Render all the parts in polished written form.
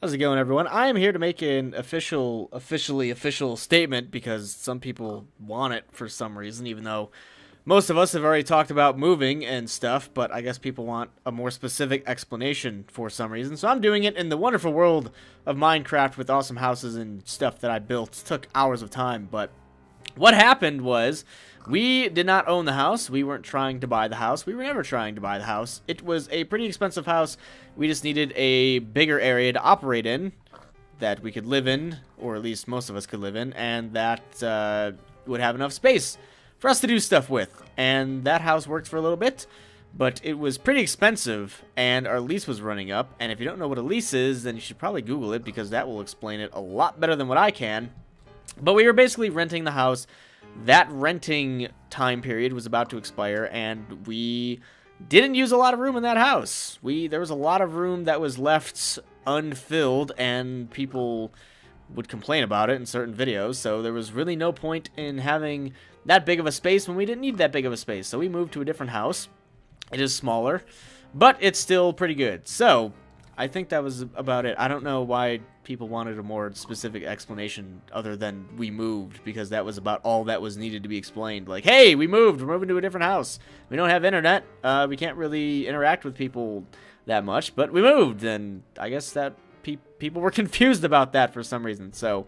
How's it going, everyone? I am here to make an officially official statement because some people want it for some reason, even though most of us have already talked about moving and stuff, but I guess people want a more specific explanation for some reason. So I'm doing it in the wonderful world of Minecraft with awesome houses and stuff that I built. It took hours of time, but what happened was we did not own the house. We weren't trying to buy the house. We were never trying to buy the house. It was a pretty expensive house. We just needed a bigger area to operate in that we could live in, or at least most of us could live in, and that would have enough space for us to do stuff with. And that house worked for a little bit, but it was pretty expensive, and our lease was running up. And if you don't know what a lease is, then you should probably Google it, because that will explain it a lot better than what I can. But we were basically renting the house. That renting time period was about to expire, and we didn't use a lot of room in that house. There was a lot of room that was left unfilled, and people would complain about it in certain videos, so there was really no point in having that big of a space when we didn't need that big of a space. So we moved to a different house. It is smaller, but it's still pretty good. So I think that was about it. I don't know why people wanted a more specific explanation other than we moved, because that was about all that was needed to be explained. Like, hey, we moved. We're moving to a different house. We don't have internet. We can't really interact with people that much, but we moved. And I guess that people were confused about that for some reason. So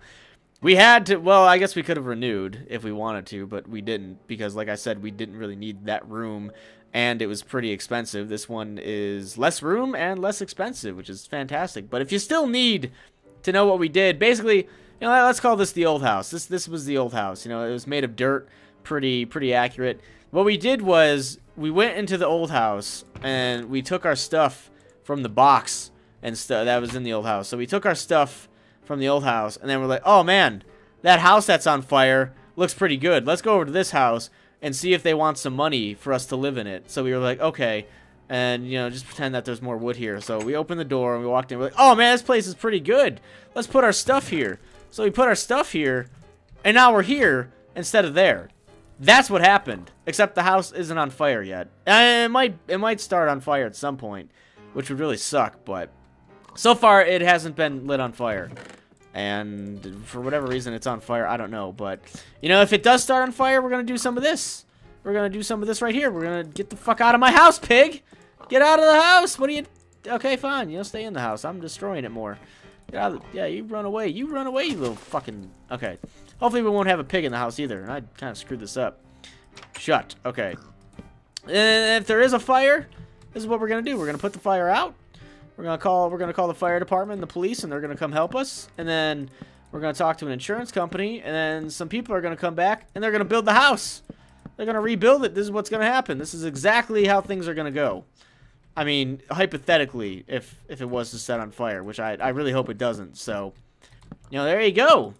we had to, well, I guess we could have renewed if we wanted to, but we didn't, because like I said, we didn't really need that room. And it was pretty expensive. This one is less room and less expensive, which is fantastic. But if you still need to know what we did, basically, let's call this the old house. This was the old house. It was made of dirt, pretty accurate. What we did was we went into the old house and we took our stuff from the box and stuff that was in the old house. So we took our stuff from the old house, and then we're like, oh man, that house that's on fire looks pretty good. Let's go over to this house and see if they want some money for us to live in it. So we were like, okay, and just pretend that there's more wood here. So we opened the door and we walked in. We're like, oh man, this place is pretty good. Let's put our stuff here. So we put our stuff here, and now we're here instead of there. That's what happened. Except the house isn't on fire yet. It might start on fire at some point, which would really suck. But so far, it hasn't been lit on fire. And for whatever reason, it's on fire. I don't know. But, if it does start on fire, we're going to do some of this. We're going to do some of this right here. We're going to get the fuck out of my house, pig. Get out of the house. What are you... Okay, fine. Stay in the house. I'm destroying it more. Get out of the... Yeah, you run away. You run away, you little fucking... Okay. Hopefully we won't have a pig in the house either. And I kind of screwed this up. Shut. Okay. And if there is a fire, this is what we're going to do. We're going to put the fire out. We're gonna call the fire department and the police, and they're gonna come help us. And then we're gonna talk to an insurance company, and then some people are gonna come back and they're gonna build the house. They're gonna rebuild it. This is what's gonna happen. This is exactly how things are gonna go. I mean, hypothetically, if it was to set on fire, which I really hope it doesn't. So, there you go.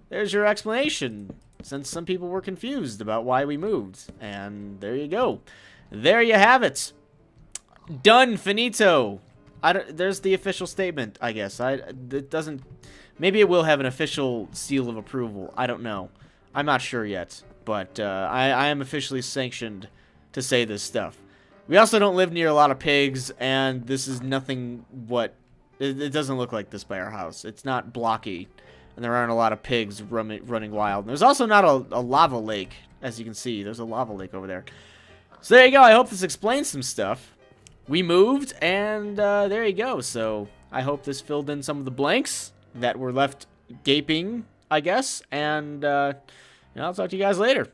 There's your explanation. Since some people were confused about why we moved, and there you go. There you have it. Done. Finito. There's the official statement, I guess. It doesn't... Maybe it will have an official seal of approval. I don't know. I'm not sure yet. But I am officially sanctioned to say this stuff. We also don't live near a lot of pigs, and this is nothing what... It doesn't look like this by our house. It's not blocky, and there aren't a lot of pigs running wild. And there's also not a lava lake, as you can see. There's a lava lake over there. So there you go. I hope this explains some stuff. We moved, and there you go. So I hope this filled in some of the blanks that were left gaping, I guess. And I'll talk to you guys later.